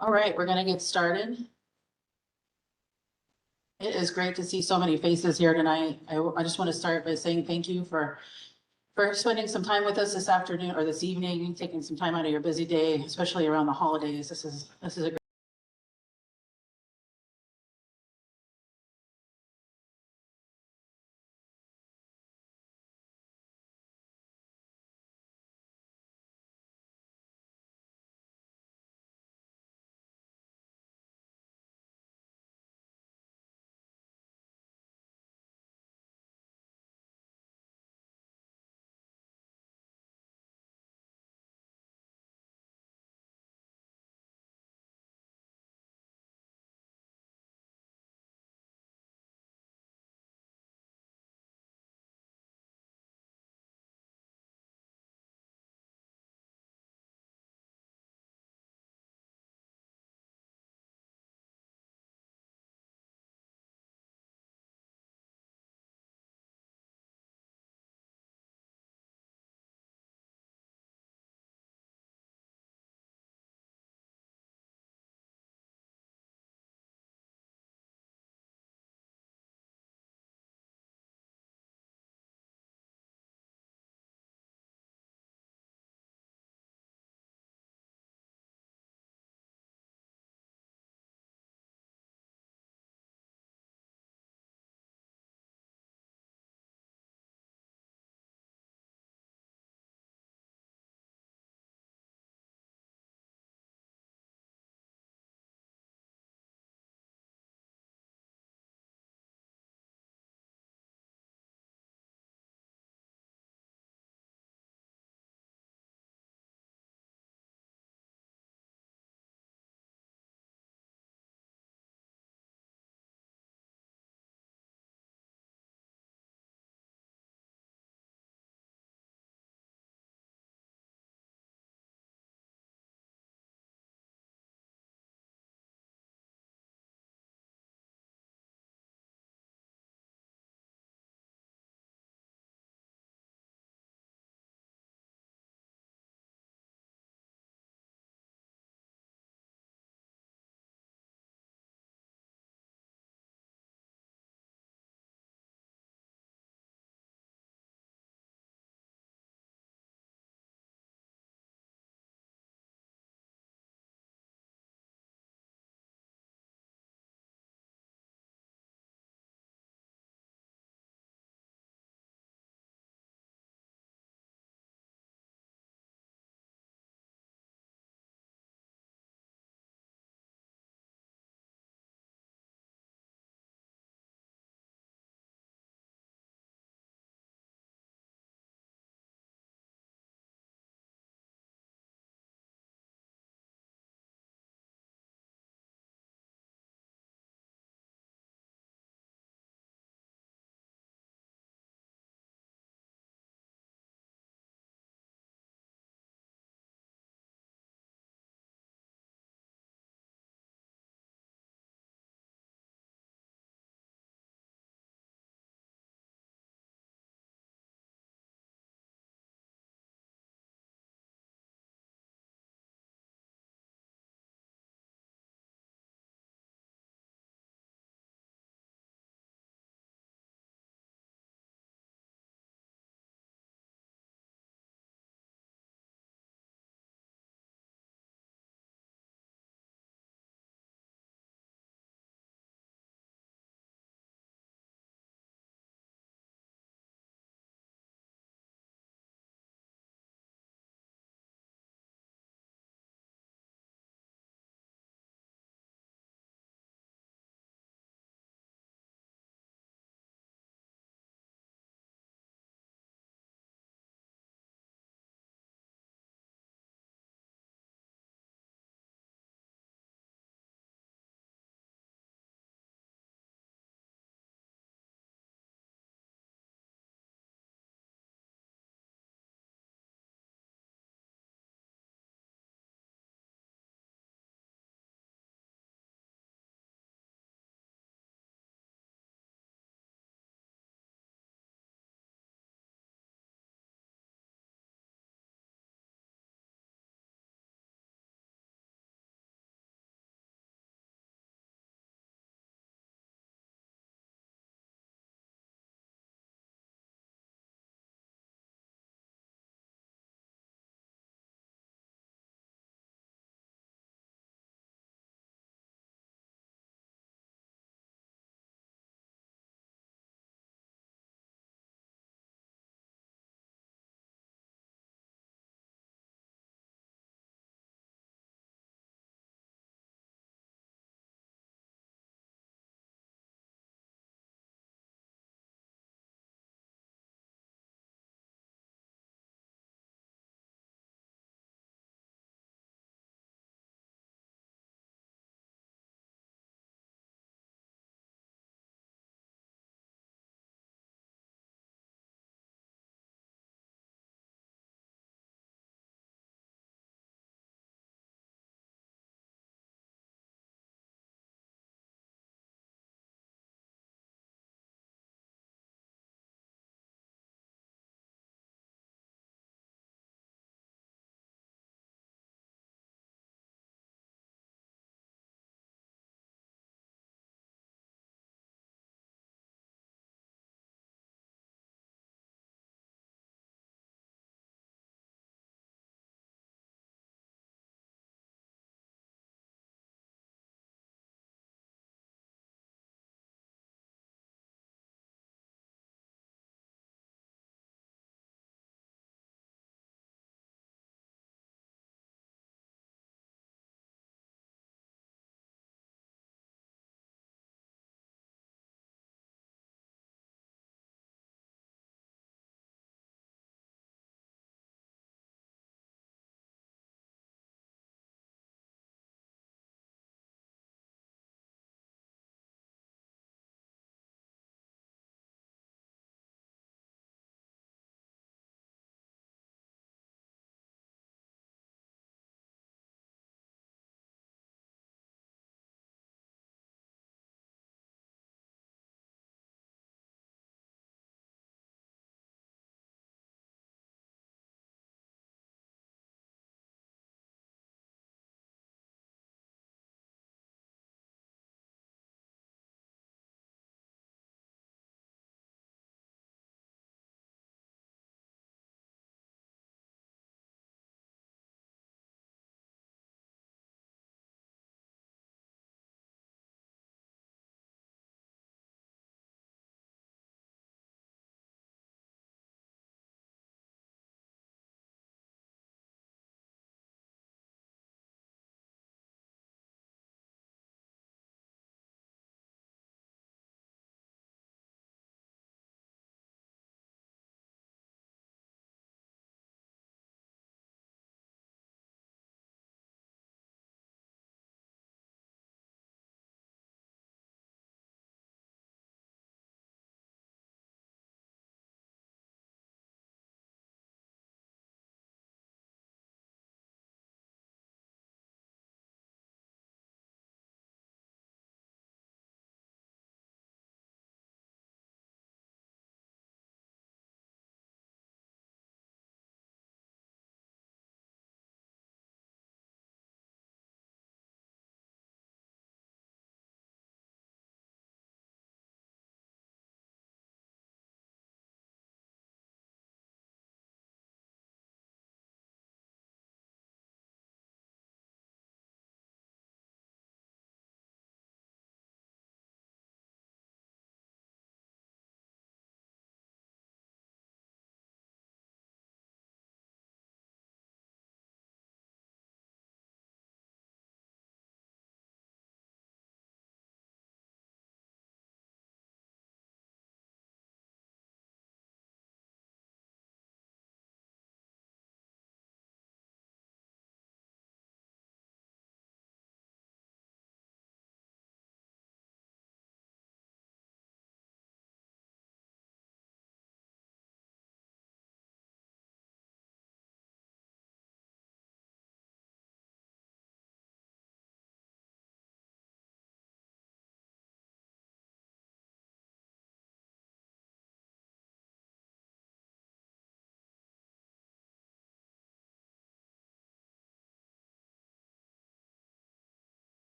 All right, we're gonna get started. It is great to see so many faces here tonight. I just want to start by saying thank you for spending some time with us this afternoon or this evening, taking some time out of your busy day, especially around the holidays. This is a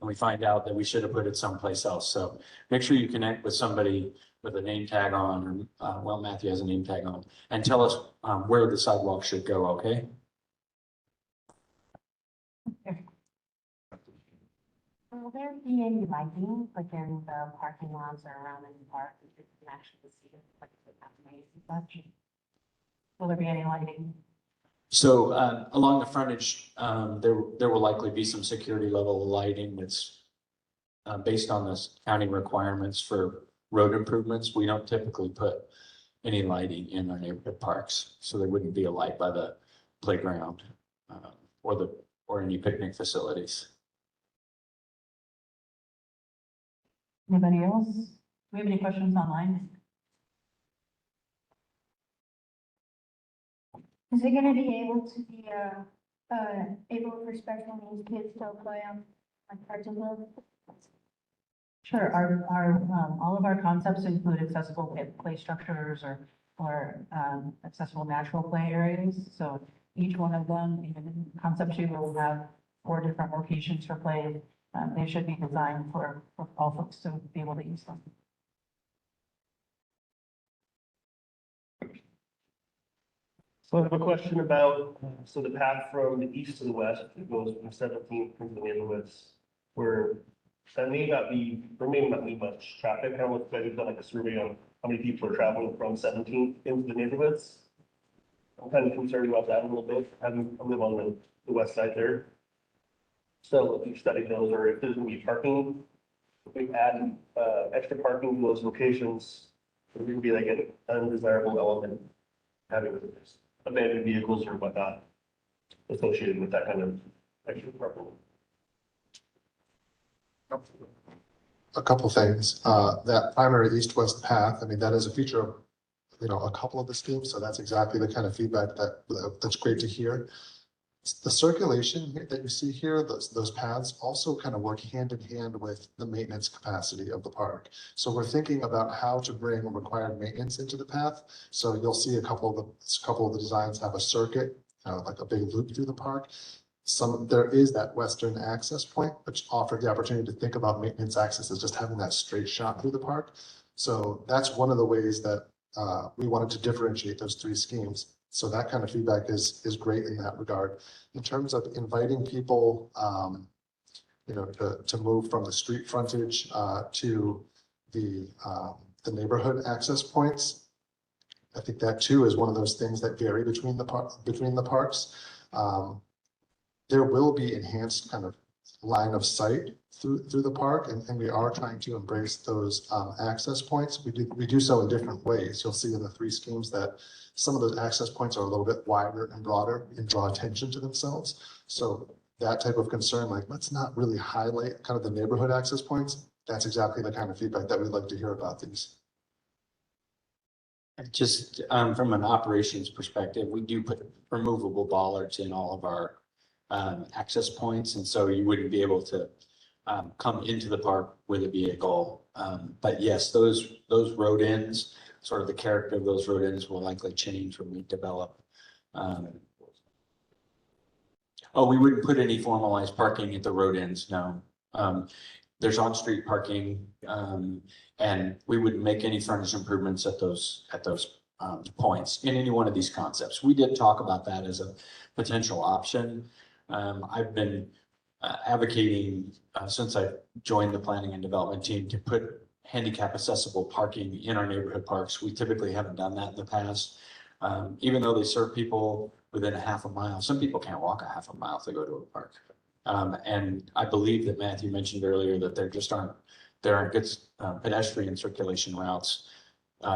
and we find out that we should have put it someplace else. So make sure you connect with somebody with a name tag on, or, well, Matthew has a name tag on, and tell us where the sidewalk should go, okay? Will there be any lighting, like in the parking lots or around in the park, that you can actually see it, like the pathways and such? Will there be any lighting? So along the frontage, there will likely be some security level lighting that's based on the county requirements for road improvements. We don't typically put any lighting in our neighborhood parks, so there wouldn't be a light by the playground or any picnic facilities. Anybody else? Do we have any questions online? Is it gonna be able to be, able for special needs kids to play on, like, parts of the? Sure, all of our concepts include accessible play structures or accessible natural play areas. So each one of them, even conceptually, will have 4 different locations for play. They should be designed for all folks to be able to use them. So I have a question about, so the path from the east to the west, it goes from 17th into the neighborhoods, where there may not be much traffic. I don't know if you've done like a survey on how many people are traveling from 17th into the neighborhoods. I'm kind of concerned about that a little bit. I live on the west side there. So if you study those, or if there's gonna be parking, if we add extra parking to those locations, it would be like an undesirable element, having abandoned vehicles or whatnot associated with that kind of extra parking. A couple things. That primary east-west path, I mean, that is a feature of, a couple of the schemes, so that's exactly the kind of feedback that's great to hear. The circulation here that you see here, those paths also kind of work hand in hand with the maintenance capacity of the park. So we're thinking about how to bring required maintenance into the path. So you'll see a couple of the designs have a circuit, like a big loop through the park. There is that western access point, which offered the opportunity to think about maintenance access as just having that straight shot through the park. So that's one of the ways that we wanted to differentiate those 3 schemes. So that kind of feedback is great in that regard. In terms of inviting people, to move from the street frontage to the neighborhood access points, I think that too is one of those things that vary between the parks. There will be enhanced kind of line of sight through the park, and we are trying to embrace those access points. We do so in different ways. You'll see in the 3 schemes that some of those access points are a little bit wider and broader and draw attention to themselves. So that type of concern, like, let's not really highlight kind of the neighborhood access points. That's exactly the kind of feedback that we'd like to hear about these. Just from an operations perspective, we do put removable bollards in all of our access points, and so you wouldn't be able to come into the park with a vehicle. But yes, those road ends, sort of the character of those road ends will likely change when we develop. We wouldn't put any formalized parking at the road ends, no. There's on-street parking, and we wouldn't make any frontage improvements at those points in any one of these concepts. We did talk about that as a potential option. I've been advocating since I joined the planning and development team to put handicap accessible parking in our neighborhood parks. We typically haven't done that in the past. Even though they serve people within a half a mile, some people can't walk a half a mile if they go to a park. And I believe that Matthew mentioned earlier that there aren't good pedestrian circulation routes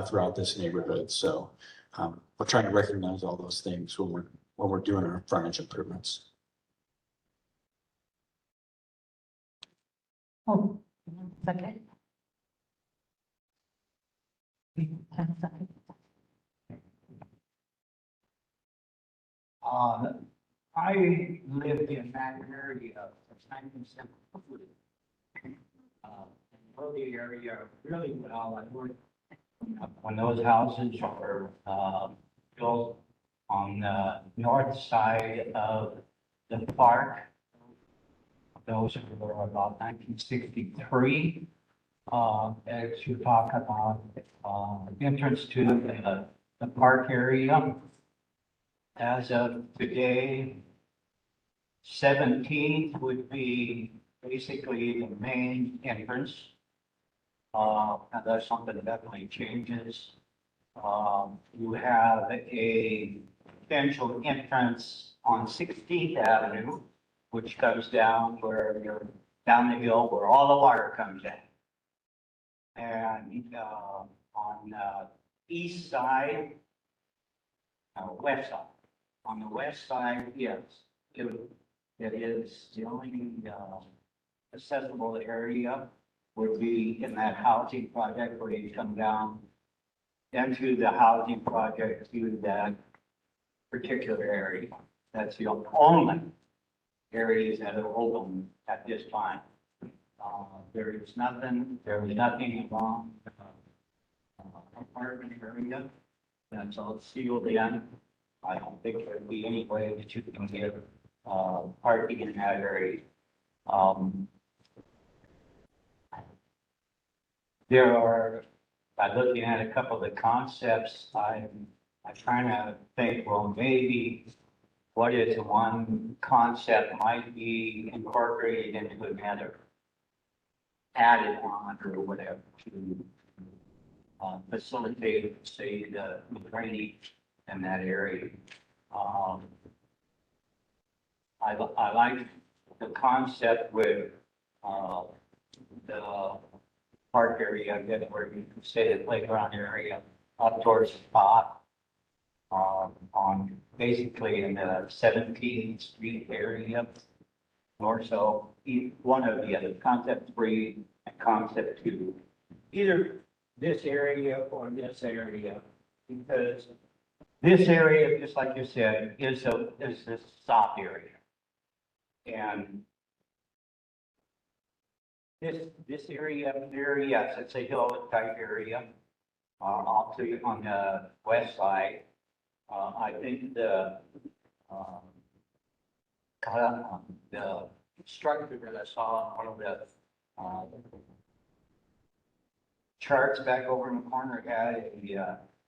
throughout this neighborhood. So we're trying to recognize all those things when we're doing our frontage improvements. Oh, second. 10 seconds. I lived in that area for 1970. Know the area really well. I worked when those houses were built on the north side of the park. those were about 1963. As you talk about, entrance to the park area. As of today, 17th would be basically the main entrance. Unless something definitely changes. You have a potential entrance on 16th Avenue, which comes down where you're down the hill where all the water comes in. And on the east side, west side. On the west side, yes, it is the only accessible area would be in that housing project where you come down into the housing project to that particular area. That's the only areas that are open at this time. There is nothing along apartment area that's all sealed in. I don't think there'd be any way that you can get parking in that area. By looking at a couple of the concepts, I'm trying to think, well, maybe what is one concept might be incorporated into another, added on or whatever to facilitate, say, the drainage in that area. I like the concept with the park area, I guess, where you can say the playground area up towards the spot. On basically in the 17th Street area, or so, one of the other, concept 3 and concept 2, either this area or this area, because this area, just like you said, is this stop area. And this area up here, yes, it's a hill type area. Also on the west side, I think the structure that I saw on one of the charts back over in the corner had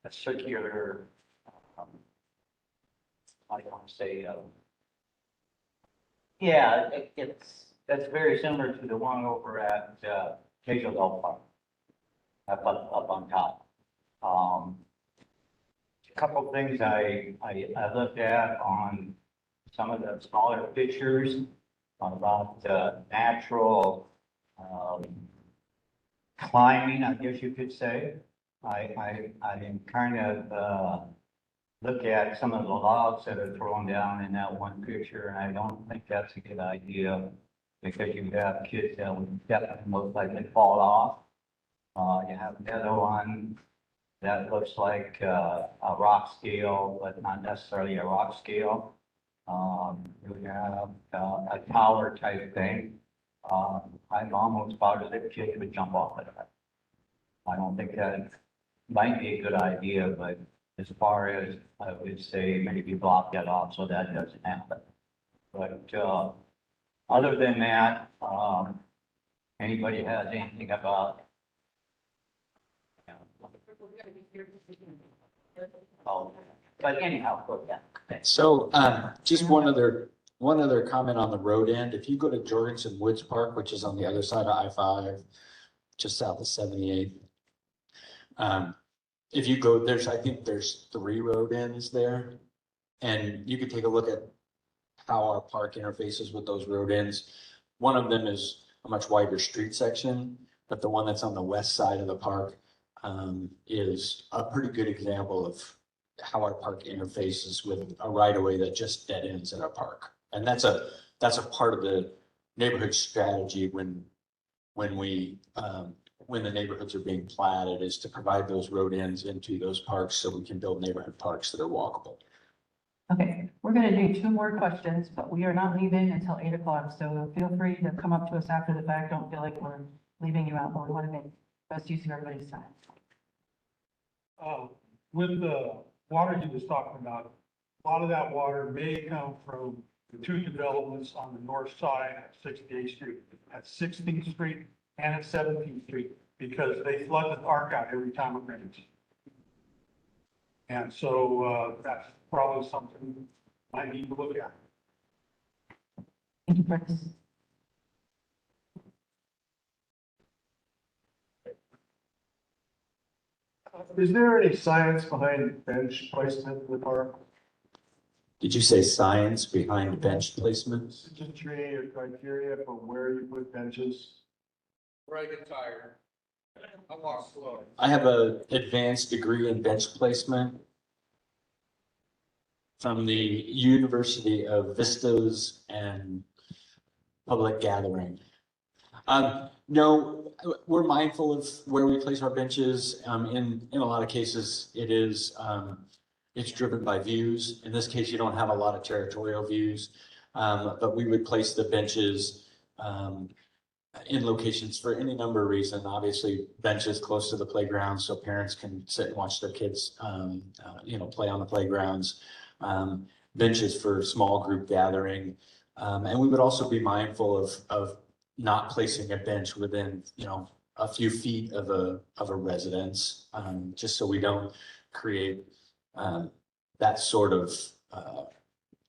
a circular, I don't want to say, yeah, that's very similar to the one over at Hazel Park, up on top. A couple things I looked at on some of the smaller pictures about natural climbing, I guess you could say. I kind of look at some of the logs that are thrown down in that one picture, and I don't think that's a good idea because you have kids that would definitely most likely fall off. You have another one that looks like a rock scale, but not necessarily a rock scale. You have a tower type thing. I'm almost positive kids would jump off of that. I don't think that might be a good idea, but as far as I would say, maybe block that off so that doesn't happen. But other than that, anybody has anything about? Oh, but anyhow, yeah. So, just one other comment on the road end. If you go to Jorgensen Woods Park, which is on the other side of I-5, just south of 78th. If you go, I think there's 3 road ends there. And you could take a look at how our park interfaces with those road ends. One of them is a much wider street section, but the one that's on the west side of the park is a pretty good example of how our park interfaces with a right of way that just dead ends in our park. And that's a part of the neighborhood strategy when the neighborhoods are being platted, is to provide those road ends into those parks so we can build neighborhood parks that are walkable. Okay, we're gonna do 2 more questions, but we are not leaving until 8 o'clock, so feel free to come up to us after the fact. Don't feel like we're leaving you out, but we want to make best use of everybody's time. With the water you was talking about, a lot of that water may come from the two developments on the north side of 68th Street, at 16th Street and at 17th Street, because they flood the park out every time it rains. And so that's probably something I need to look at. Thank you, Chris. Is there any science behind bench placement in the park? Did you say science behind bench placement? Just training or criteria for where you put benches? Where I get tired. I walk slow. I have an advanced degree in bench placement from the University of Vistas and Public Gathering. No, we're mindful of where we place our benches. In a lot of cases, it's driven by views. In this case, you don't have a lot of territorial views, but we would place the benches in locations for any number of reasons. Obviously, benches close to the playground so parents can sit and watch their kids, play on the playgrounds. Benches for small group gathering. And we would also be mindful of not placing a bench within, a few feet of a residence, just so we don't create that sort of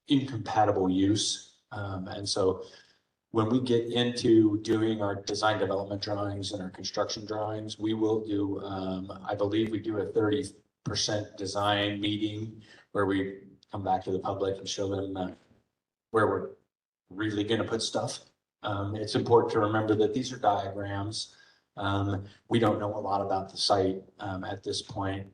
incompatible use. And so when we get into doing our design development drawings and our construction drawings, we will do, I believe we do a 30% design meeting where we come back to the public and show them where we're really going to put stuff. It's important to remember that these are diagrams. We don't know a lot about the site at this point.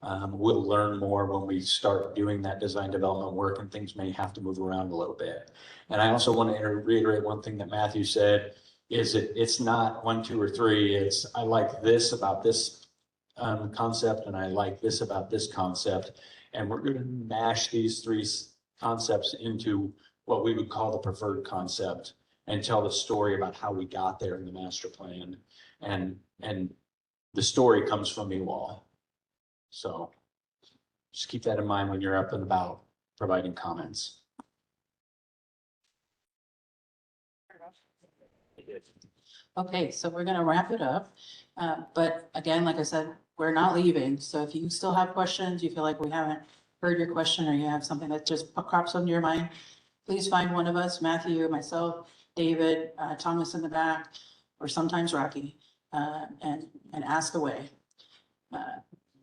We'll learn more when we start doing that design development work, and things may have to move around a little bit. And I also want to reiterate one thing that Matthew said, is it's not 1, 2, or 3. It's, I like this about this concept, and I like this about this concept. And we're going to mash these 3 concepts into what we would call the preferred concept and tell the story about how we got there in the master plan. And the story comes from you all. So just keep that in mind when you're up and about providing comments. Okay, so we're gonna wrap it up. But again, like I said, we're not leaving. So if you still have questions, you feel like we haven't heard your question, or you have something that just crops into your mind, please find one of us, Matthew, myself, David, Thomas in the back, or sometimes Rocky, and ask away.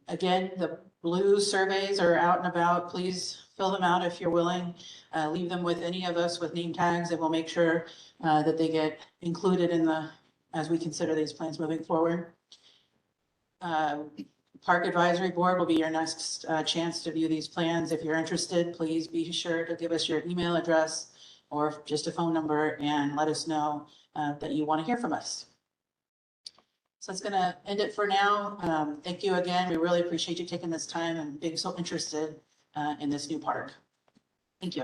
Again, the blue surveys are out and about. Please fill them out if you're willing. Leave them with any of us with name tags, and we'll make sure that they get included in as we consider these plans moving forward. Park Advisory Board will be your next chance to view these plans. If you're interested, please be sure to give us your email address or just a phone number and let us know that you want to hear from us. So it's going to end it for now. Thank you again. We really appreciate you taking this time and being so interested in this new park. Thank you.